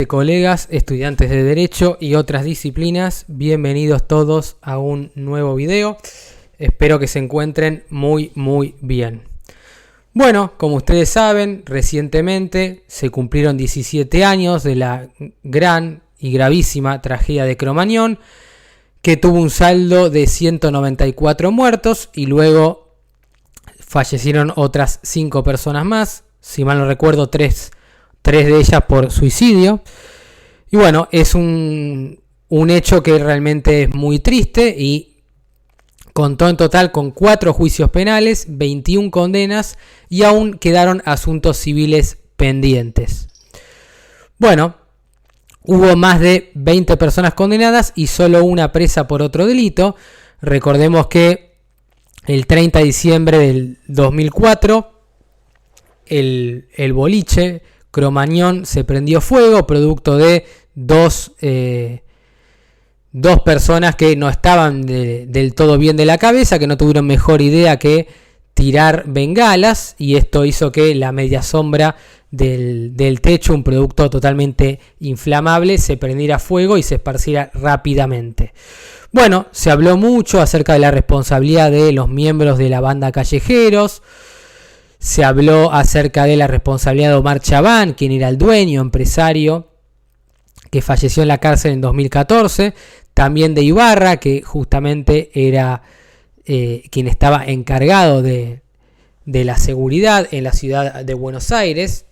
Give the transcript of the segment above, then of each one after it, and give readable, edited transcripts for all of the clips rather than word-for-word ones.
Colegas, estudiantes de Derecho y otras disciplinas, bienvenidos todos a un nuevo video. Espero que se encuentren muy bien. Bueno, como ustedes saben, recientemente se cumplieron 17 años de la gran y gravísima tragedia de Cromañón, que tuvo un saldo de 194 muertos y luego fallecieron otras 5 personas más, si mal no recuerdo 3 de ellas por suicidio. Y bueno, es un hecho que realmente es muy triste y contó en total con 4 juicios penales, 21 condenas y aún quedaron asuntos civiles pendientes. Bueno, hubo más de 20 personas condenadas y solo una presa por otro delito. Recordemos que el 30 de diciembre del 2004 el boliche Cromañón se prendió fuego producto de dos personas que no estaban del todo bien de la cabeza, que no tuvieron mejor idea que tirar bengalas, y esto hizo que la media sombra del techo, un producto totalmente inflamable, se prendiera fuego y se esparciera rápidamente. Bueno, se habló mucho acerca de la responsabilidad de los miembros de la banda Callejeros. Se habló acerca de la responsabilidad de Omar Chabán, quien era el dueño, empresario, que falleció en la cárcel en 2014. También de Ibarra, que justamente era quien estaba encargado de la seguridad en la ciudad de Buenos Aires.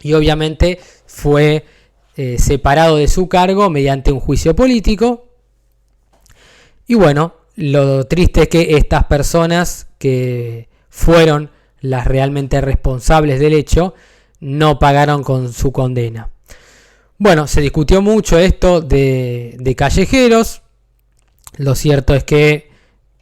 Y obviamente fue separado de su cargo mediante un juicio político. Y bueno, lo triste es que estas personas que fueron las realmente responsables del hecho no pagaron con su condena. Bueno, se discutió mucho esto de Callejeros. Lo cierto es que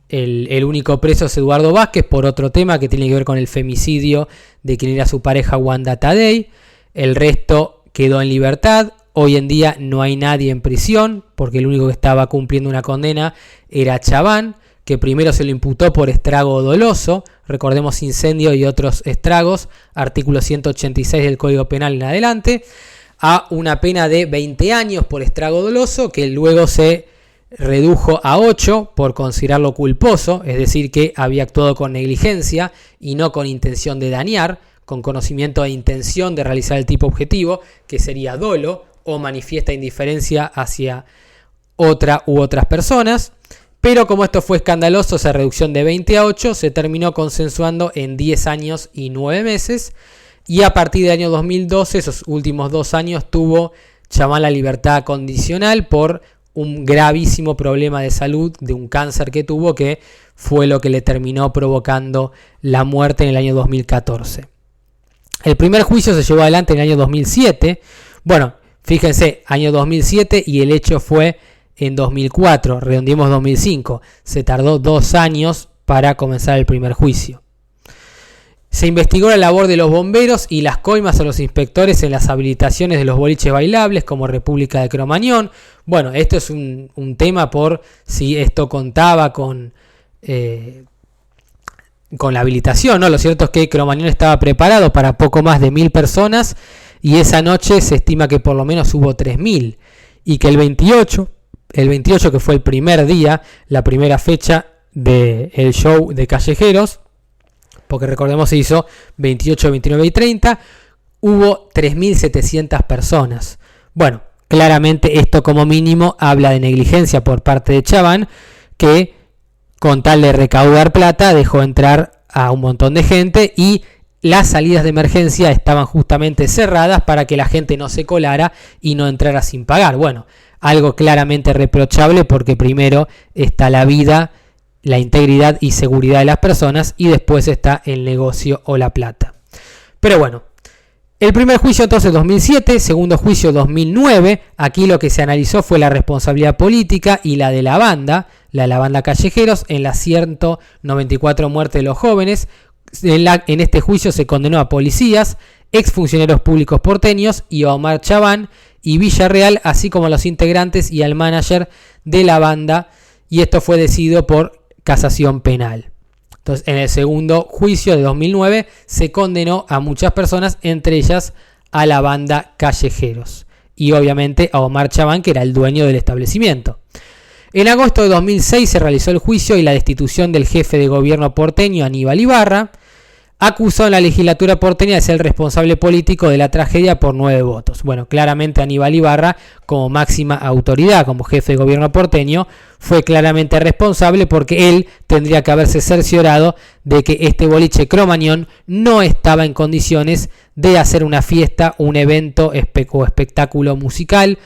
el único preso es Eduardo Vázquez por otro tema que tiene que ver con el femicidio de quien era su pareja Wanda Tadei. El resto quedó en libertad. Hoy en día no hay nadie en prisión porque el único que estaba cumpliendo una condena era Chabán, que primero se lo imputó por estrago doloso, recordemos incendio y otros estragos, artículo 186 del Código Penal en adelante, a una pena de 20 años por estrago doloso, que luego se redujo a 8 por considerarlo culposo, es decir, que había actuado con negligencia y no con intención de dañar, con conocimiento e intención de realizar el tipo objetivo, que sería dolo o manifiesta indiferencia hacia otra u otras personas. Pero como esto fue escandaloso, esa reducción de 20 a 8 se terminó consensuando en 10 años y 9 meses. Y a partir del año 2012, esos últimos 2 años, tuvo Chabán la libertad condicional por un gravísimo problema de salud, de un cáncer que tuvo, que fue lo que le terminó provocando la muerte en el año 2014. El primer juicio se llevó adelante en el año 2007. Bueno, fíjense, año 2007 y el hecho fue en 2004, redondeemos 2005. Se tardó 2 años para comenzar el primer juicio. Se investigó la labor de los bomberos y las coimas a los inspectores en las habilitaciones de los boliches bailables como República de Cromañón. Bueno, esto es un tema por si esto contaba con la habilitación, ¿no? Lo cierto es que Cromañón estaba preparado para poco más de 1000 personas y esa noche se estima que por lo menos hubo 3000 y que el 28 que fue el primer día, la primera fecha del show de Callejeros, porque recordemos se hizo 28, 29 y 30, hubo 3.700 personas. Bueno, claramente esto como mínimo habla de negligencia por parte de Chabán, que con tal de recaudar plata dejó entrar a un montón de gente y las salidas de emergencia estaban justamente cerradas para que la gente no se colara y no entrara sin pagar. Bueno, algo claramente reprochable porque primero está la vida, la integridad y seguridad de las personas y después está el negocio o la plata. Pero bueno, el primer juicio entonces 2007, segundo juicio 2009. Aquí lo que se analizó fue la responsabilidad política y la de la banda Callejeros en las 194 muertes de los jóvenes. En este juicio se condenó a policías, exfuncionarios públicos porteños y a Omar Chabán y Villarreal, así como a los integrantes y al manager de la banda, y esto fue decidido por casación penal. Entonces, en el segundo juicio de 2009 se condenó a muchas personas, entre ellas a la banda Callejeros. y obviamente a Omar Chabán, que era el dueño del establecimiento. En agosto de 2006 se realizó el juicio y la destitución del jefe de gobierno porteño Aníbal Ibarra, acusado en la legislatura porteña de ser el responsable político de la tragedia por 9 votos. Bueno, claramente Aníbal Ibarra, como máxima autoridad, como jefe de gobierno porteño, fue claramente responsable porque él tendría que haberse cerciorado de que este boliche Cromañón no estaba en condiciones de hacer una fiesta, un evento o espectáculo musical,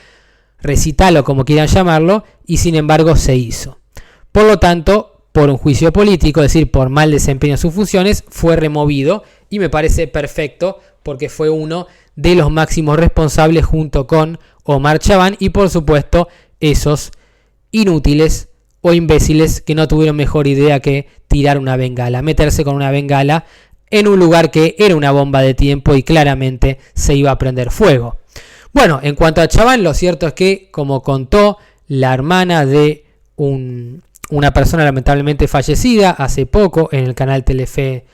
recital o como quieran llamarlo, y sin embargo se hizo. Por lo tanto, por un juicio político, es decir, por mal desempeño de sus funciones, fue removido y me parece perfecto porque fue uno de los máximos responsables junto con Omar Chabán y por supuesto esos inútiles o imbéciles que no tuvieron mejor idea que tirar una bengala, meterse con una bengala en un lugar que era una bomba de tiempo y claramente se iba a prender fuego. Bueno, en cuanto a Chabán, lo cierto es que, como contó la hermana de una persona lamentablemente fallecida hace poco en el canal Telefe,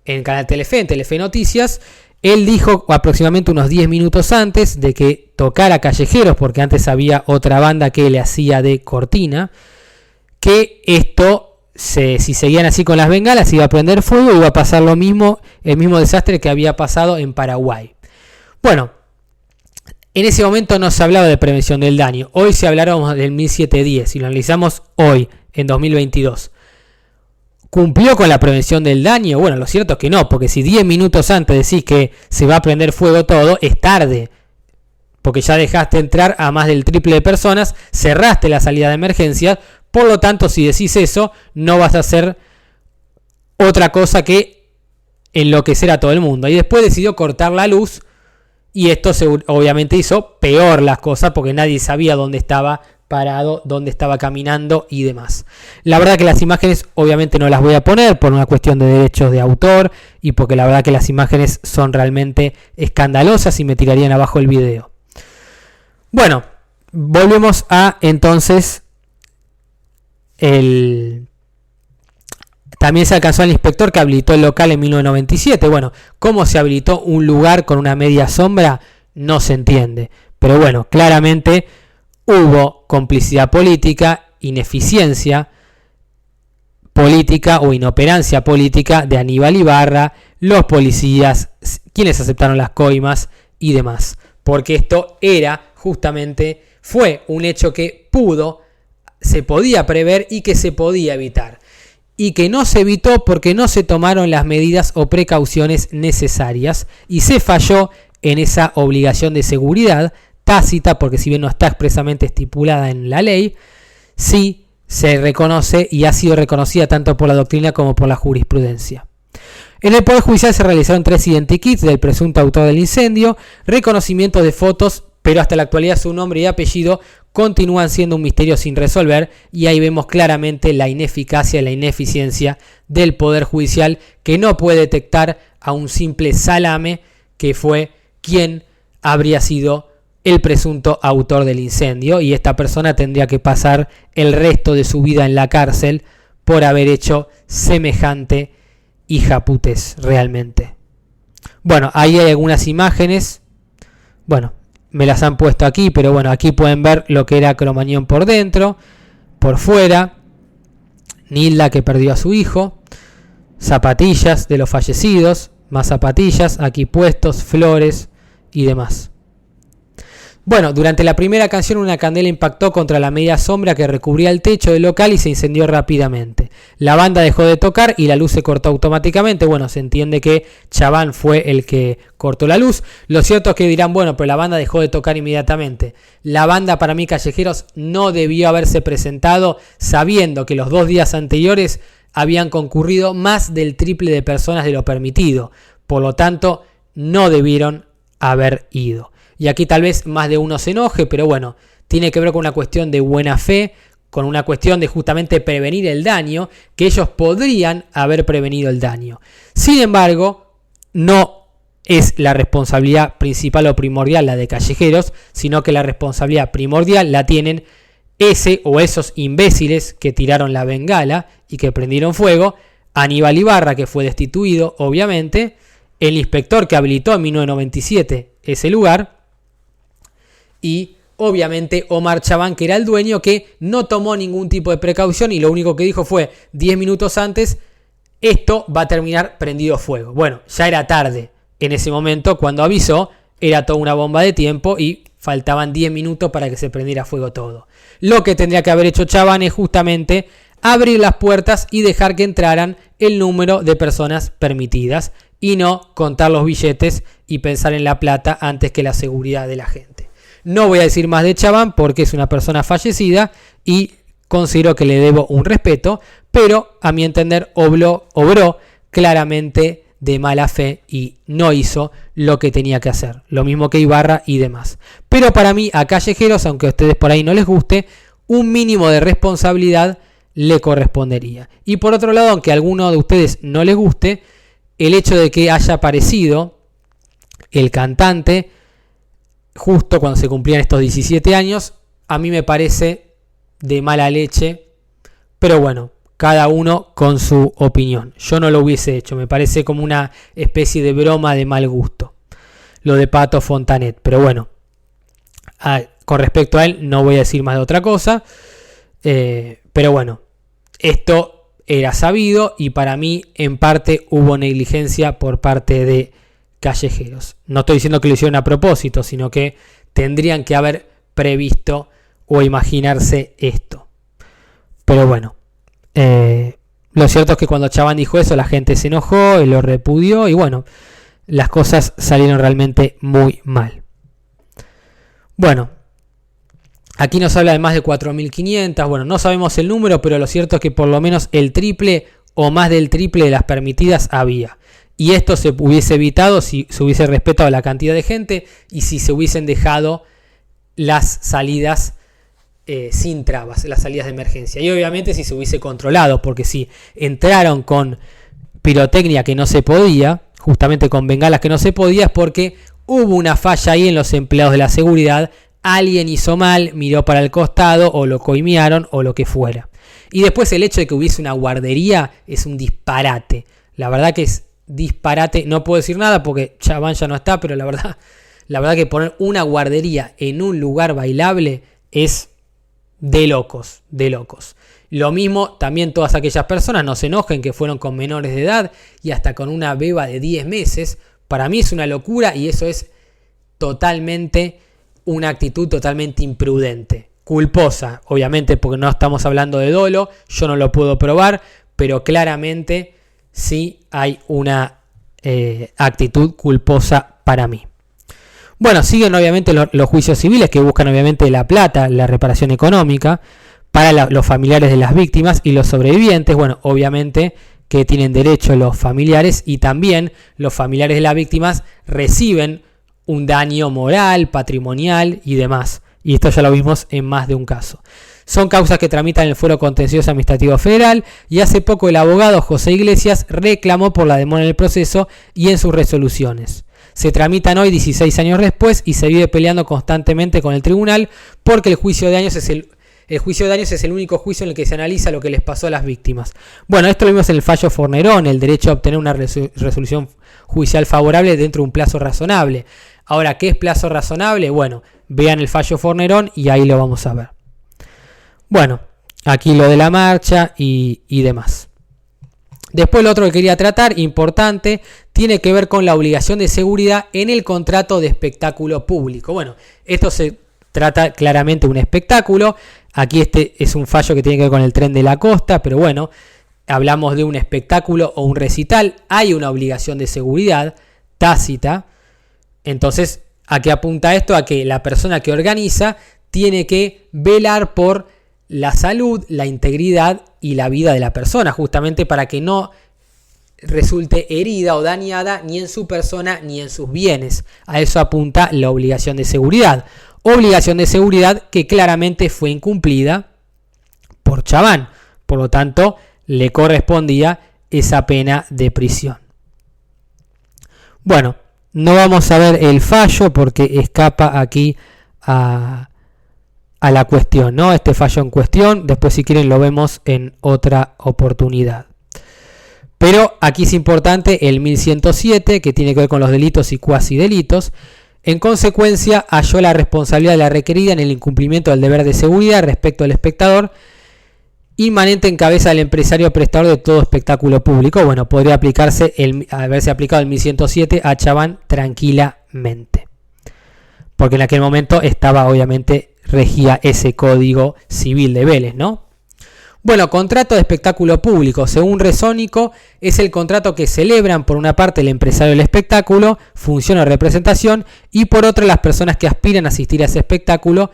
en Telefe Noticias, él dijo aproximadamente unos 10 minutos antes de que tocara Callejeros, porque antes había otra banda que le hacía de cortina, que esto, si seguían así con las bengalas, iba a prender fuego y iba a pasar lo mismo, el mismo desastre que había pasado en Paraguay. Bueno, en ese momento no se hablaba de prevención del daño. Hoy se hablaron del 1710. Si lo analizamos hoy, en 2022. ¿Cumplió con la prevención del daño? Bueno, lo cierto es que no, porque si 10 minutos antes decís que se va a prender fuego todo, es tarde. Porque ya dejaste entrar a más del triple de personas, cerraste la salida de emergencia. Por lo tanto, si decís eso, no vas a hacer otra cosa que enloquecer a todo el mundo. Y después decidió cortar la luz. Y esto obviamente hizo peor las cosas porque nadie sabía dónde estaba parado, dónde estaba caminando y demás. La verdad que las imágenes obviamente no las voy a poner por una cuestión de derechos de autor y porque la verdad que las imágenes son realmente escandalosas y me tirarían abajo el video. Bueno, volvemos a entonces También se alcanzó al inspector que habilitó el local en 1997. Bueno, ¿cómo se habilitó un lugar con una media sombra? No se entiende. Pero bueno, claramente hubo complicidad política, ineficiencia política o inoperancia política de Aníbal Ibarra, los policías, quienes aceptaron las coimas y demás. Porque esto fue un hecho que se podía prever y que se podía evitar. Y que no se evitó porque no se tomaron las medidas o precauciones necesarias y se falló en esa obligación de seguridad tácita, porque si bien no está expresamente estipulada en la ley, sí se reconoce y ha sido reconocida tanto por la doctrina como por la jurisprudencia. En el Poder Judicial se realizaron 3 identikits del presunto autor del incendio, reconocimiento de fotos, pero hasta la actualidad su nombre y apellido continúan siendo un misterio sin resolver, y ahí vemos claramente la ineficacia y la ineficiencia del Poder Judicial, que no puede detectar a un simple salame que fue quien habría sido el presunto autor del incendio, y esta persona tendría que pasar el resto de su vida en la cárcel por haber hecho semejante hijaputez realmente. Bueno, ahí hay algunas imágenes, bueno, me las han puesto aquí, pero bueno, aquí pueden ver lo que era Cromañón por dentro, por fuera, Nilda que perdió a su hijo, zapatillas de los fallecidos, más zapatillas, aquí puestos, flores y demás. Bueno, durante la primera canción una candela impactó contra la media sombra que recubría el techo del local y se incendió rápidamente. La banda dejó de tocar y la luz se cortó automáticamente. Bueno, se entiende que Chabán fue el que cortó la luz. Lo cierto es que dirán, bueno, pero la banda dejó de tocar inmediatamente. La banda, para mí, Callejeros, no debió haberse presentado sabiendo que los 2 días anteriores habían concurrido más del triple de personas de lo permitido. Por lo tanto, no debieron haber ido. Y aquí tal vez más de uno se enoje, pero bueno, tiene que ver con una cuestión de buena fe, con una cuestión de justamente prevenir el daño, que ellos podrían haber prevenido el daño. Sin embargo, no es la responsabilidad principal o primordial la de Callejeros, sino que la responsabilidad primordial la tienen ese o esos imbéciles que tiraron la bengala y que prendieron fuego, Aníbal Ibarra, que fue destituido, obviamente, el inspector que habilitó en 1997 ese lugar, y obviamente Omar Chabán, que era el dueño, que no tomó ningún tipo de precaución y lo único que dijo fue 10 minutos antes, esto va a terminar prendido fuego. Bueno, ya era tarde en ese momento, cuando avisó, era toda una bomba de tiempo y faltaban 10 minutos para que se prendiera fuego todo. Lo que tendría que haber hecho Chabán es justamente abrir las puertas y dejar que entraran el número de personas permitidas y no contar los billetes y pensar en la plata antes que la seguridad de la gente. No voy a decir más de Chabán porque es una persona fallecida y considero que le debo un respeto, pero a mi entender obró claramente de mala fe y no hizo lo que tenía que hacer. Lo mismo que Ibarra y demás. Pero para mí, a Callejeros, aunque a ustedes por ahí no les guste, un mínimo de responsabilidad le correspondería. Y por otro lado, aunque a alguno de ustedes no les guste, el hecho de que haya aparecido el cantante justo cuando se cumplían estos 17 años, a mí me parece de mala leche, pero bueno, cada uno con su opinión. Yo no lo hubiese hecho, me parece como una especie de broma de mal gusto, lo de Pato Fontanet, pero bueno, con respecto a él no voy a decir más de otra cosa, pero bueno, esto era sabido y para mí en parte hubo negligencia por parte de Callejeros. No estoy diciendo que lo hicieron a propósito, sino que tendrían que haber previsto o imaginarse esto. Pero bueno, lo cierto es que cuando Chabán dijo eso, la gente se enojó y lo repudió y bueno, las cosas salieron realmente muy mal. Bueno, aquí nos habla de más de 4.500, bueno, no sabemos el número, pero lo cierto es que por lo menos el triple o más del triple de las permitidas había. Y esto se hubiese evitado si se hubiese respetado la cantidad de gente y si se hubiesen dejado las salidas sin trabas, las salidas de emergencia. Y obviamente si se hubiese controlado, porque si entraron con pirotecnia que no se podía, justamente con bengalas que no se podía, es porque hubo una falla ahí en los empleados de la seguridad. Alguien hizo mal, miró para el costado o lo coimearon o lo que fuera. Y después el hecho de que hubiese una guardería es un disparate. La verdad que es disparate. No puedo decir nada porque Chabán ya no está, pero la verdad que poner una guardería en un lugar bailable es de locos, de locos. Lo mismo también todas aquellas personas, no se enojen, que fueron con menores de edad y hasta con una beba de 10 meses. Para mí es una locura y eso es totalmente una actitud totalmente imprudente, culposa, obviamente porque no estamos hablando de dolo, yo no lo puedo probar, pero claramente sí hay una actitud culposa para mí. Bueno, siguen obviamente los juicios civiles que buscan obviamente la plata, la reparación económica para los familiares de las víctimas y los sobrevivientes. Bueno, obviamente que tienen derecho los familiares y también los familiares de las víctimas reciben un daño moral, patrimonial y demás. Y esto ya lo vimos en más de un caso. Son causas que tramitan el Fuero Contencioso Administrativo Federal y hace poco el abogado José Iglesias reclamó por la demora en el proceso y en sus resoluciones. Se tramitan hoy 16 años después y se vive peleando constantemente con el tribunal porque el juicio de daños es el único juicio en el que se analiza lo que les pasó a las víctimas. Bueno, esto lo vimos en el fallo Fornerón, el derecho a obtener una resolución judicial favorable dentro de un plazo razonable. Ahora, ¿qué es plazo razonable? Bueno, vean el fallo Fornerón y ahí lo vamos a ver. Bueno, aquí lo de la marcha y demás. Después lo otro que quería tratar, importante, tiene que ver con la obligación de seguridad en el contrato de espectáculo público. Bueno, esto se trata claramente de un espectáculo. Aquí este es un fallo que tiene que ver con el Tren de la Costa, pero bueno, hablamos de un espectáculo o un recital. Hay una obligación de seguridad tácita. Entonces, ¿a qué apunta esto? A que la persona que organiza tiene que velar por la salud, la integridad y la vida de la persona, justamente para que no resulte herida o dañada ni en su persona ni en sus bienes. A eso apunta la obligación de seguridad. Obligación de seguridad que claramente fue incumplida por Chabán. Por lo tanto, le correspondía esa pena de prisión. Bueno, no vamos a ver el fallo porque escapa aquí a la cuestión, ¿no? Este fallo en cuestión, después si quieren lo vemos en otra oportunidad. Pero aquí es importante el 1107, que tiene que ver con los delitos y cuasi delitos. En consecuencia, halló la responsabilidad de la requerida en el incumplimiento del deber de seguridad respecto al espectador, inmanente en cabeza del empresario prestador de todo espectáculo público. Bueno, podría haberse aplicado el 1107 a Chaban tranquilamente, porque en aquel momento regía ese código civil de Vélez, ¿no? Bueno, contrato de espectáculo público, según Resónico, es el contrato que celebran por una parte el empresario del espectáculo, función o representación, y por otra las personas que aspiran a asistir a ese espectáculo,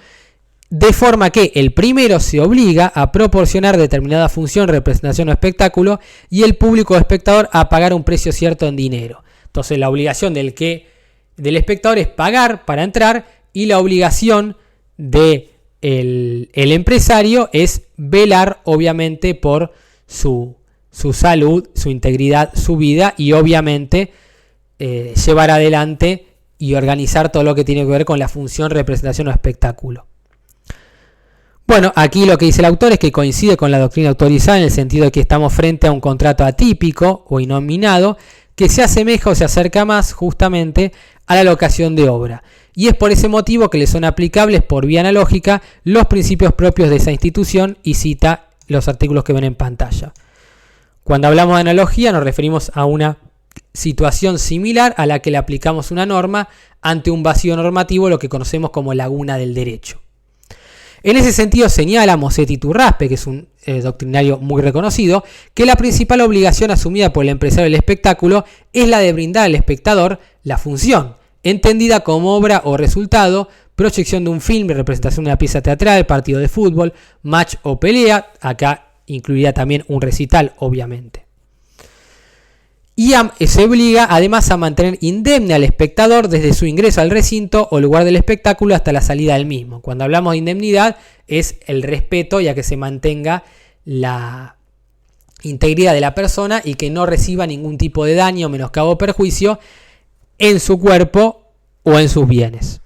de forma que el primero se obliga a proporcionar determinada función, representación o espectáculo, y el público o espectador a pagar un precio cierto en dinero. Entonces la obligación del espectador es pagar para entrar, y la obligación de el empresario es velar obviamente por su salud, su integridad, su vida, y obviamente llevar adelante y organizar todo lo que tiene que ver con la función, representación o espectáculo. Bueno, aquí lo que dice el autor es que coincide con la doctrina autorizada en el sentido de que estamos frente a un contrato atípico o inominado que se asemeja o se acerca más justamente a la locación de obra. Y es por ese motivo que le son aplicables por vía analógica los principios propios de esa institución, y cita los artículos que ven en pantalla. Cuando hablamos de analogía nos referimos a una situación similar a la que le aplicamos una norma ante un vacío normativo, lo que conocemos como laguna del derecho. En ese sentido señala Mosetti Turraspe, que es un doctrinario muy reconocido, que la principal obligación asumida por el empresario del espectáculo es la de brindar al espectador la función, entendida como obra o resultado, proyección de un film, representación de una pieza teatral, partido de fútbol, match o pelea, acá incluiría también un recital, obviamente. Y se obliga además a mantener indemne al espectador desde su ingreso al recinto o lugar del espectáculo hasta la salida del mismo. Cuando hablamos de indemnidad es el respeto, ya que se mantenga la integridad de la persona y que no reciba ningún tipo de daño, menoscabo o perjuicio en su cuerpo o en sus bienes.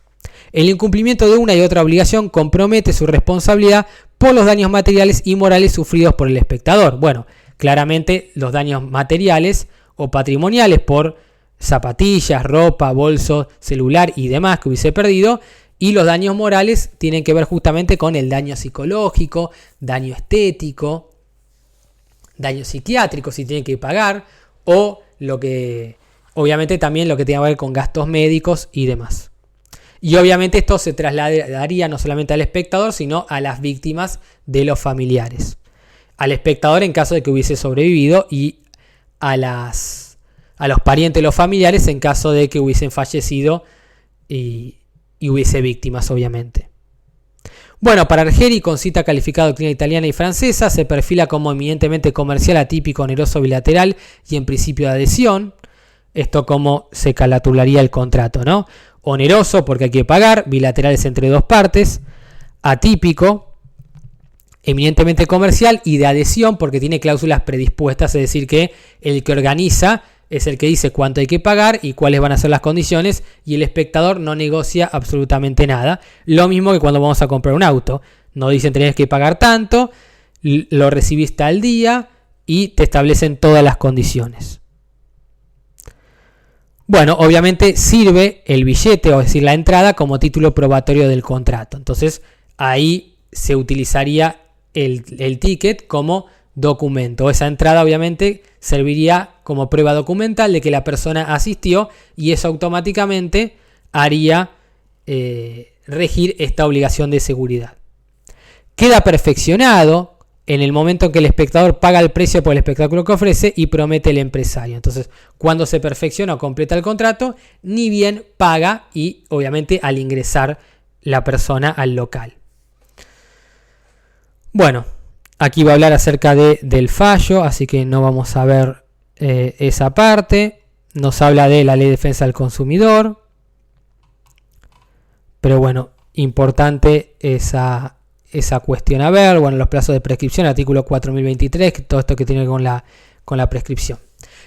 El incumplimiento de una y otra obligación compromete su responsabilidad por los daños materiales y morales sufridos por el espectador. Bueno, claramente los daños materiales o patrimoniales por zapatillas, ropa, bolso, celular y demás que hubiese perdido, y los daños morales tienen que ver justamente con el daño psicológico, daño estético, daño psiquiátrico si tiene que pagar, o lo que obviamente también lo que tiene que ver con gastos médicos y demás. Y obviamente esto se trasladaría no solamente al espectador, sino a las víctimas de los familiares. Al espectador en caso de que hubiese sobrevivido, y a los parientes de los familiares en caso de que hubiesen fallecido y hubiese víctimas, obviamente. Bueno, para Argeri, con cita calificada doctrina italiana y francesa, se perfila como eminentemente comercial, atípico, oneroso, bilateral y en principio de adhesión. Esto como se calatularía el contrato, ¿no? Oneroso porque hay que pagar, bilaterales entre dos partes, atípico, eminentemente comercial, y de adhesión porque tiene cláusulas predispuestas, es decir que el que organiza es el que dice cuánto hay que pagar y cuáles van a ser las condiciones, y el espectador no negocia absolutamente nada. Lo mismo que cuando vamos a comprar un auto, no dicen tenés que pagar tanto, lo recibiste al día y te establecen todas las condiciones. Bueno, obviamente sirve el billete, o decir la entrada, como título probatorio del contrato. Entonces ahí se utilizaría el ticket como documento. Esa entrada obviamente serviría como prueba documental de que la persona asistió, y eso automáticamente haría regir esta obligación de seguridad. Queda perfeccionado en el momento en que el espectador paga el precio por el espectáculo que ofrece y promete el empresario. Entonces, cuando se perfecciona o completa el contrato, ni bien paga, y obviamente al ingresar la persona al local. Bueno, aquí va a hablar acerca del fallo, así que no vamos a ver esa parte. Nos habla de la ley de defensa del consumidor. Pero bueno, importante esa cuestión a ver. Bueno, los plazos de prescripción, artículo 4023, todo esto que tiene con la prescripción.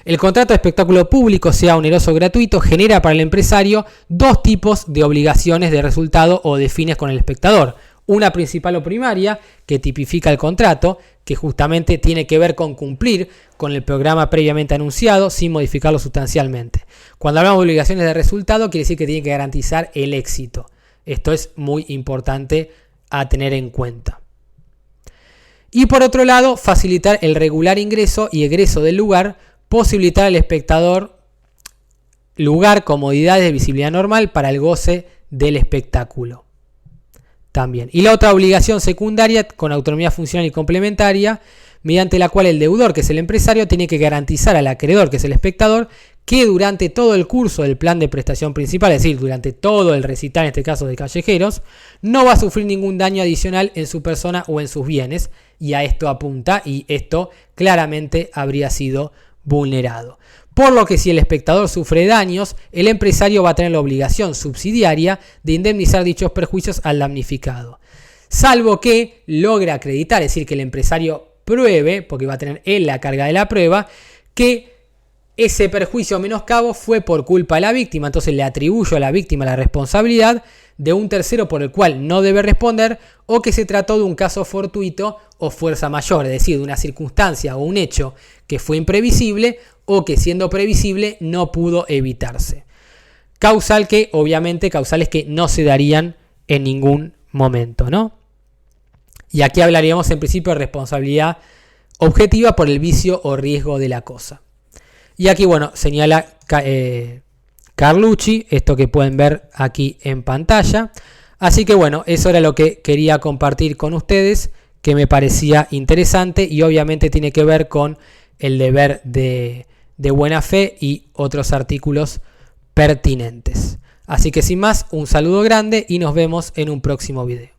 El contrato de espectáculo público, sea oneroso o gratuito, genera para el empresario dos tipos de obligaciones de resultado o de fines con el espectador. Una principal o primaria, que tipifica el contrato, que justamente tiene que ver con cumplir con el programa previamente anunciado sin modificarlo sustancialmente. Cuando hablamos de obligaciones de resultado, quiere decir que tiene que garantizar el éxito. Esto es muy importante a tener en cuenta. Y por otro lado, facilitar el regular ingreso y egreso del lugar, posibilitar al espectador lugar, comodidades de visibilidad normal para el goce del espectáculo. También. Y la otra obligación secundaria con autonomía funcional y complementaria, mediante la cual el deudor, que es el empresario, tiene que garantizar al acreedor, que es el espectador, que durante todo el curso del plan de prestación principal, es decir, durante todo el recital, en este caso de Callejeros, no va a sufrir ningún daño adicional en su persona o en sus bienes, y a esto apunta, y esto claramente habría sido vulnerado. Por lo que si el espectador sufre daños, el empresario va a tener la obligación subsidiaria de indemnizar dichos perjuicios al damnificado. Salvo que logre acreditar, es decir, que el empresario pruebe, porque va a tener él la carga de la prueba, que ese perjuicio o menoscabo fue por culpa de la víctima. Entonces le atribuyo a la víctima la responsabilidad de un tercero por el cual no debe responder, o que se trató de un caso fortuito o fuerza mayor, es decir, de una circunstancia o un hecho que fue imprevisible o que siendo previsible no pudo evitarse. Causales que no se darían en ningún momento, ¿no? Y aquí hablaríamos en principio de responsabilidad objetiva por el vicio o riesgo de la cosa. Y aquí, bueno, señala Carlucci, esto que pueden ver aquí en pantalla. Así que bueno, eso era lo que quería compartir con ustedes, que me parecía interesante y obviamente tiene que ver con el deber de buena fe y otros artículos pertinentes. Así que sin más, un saludo grande y nos vemos en un próximo video.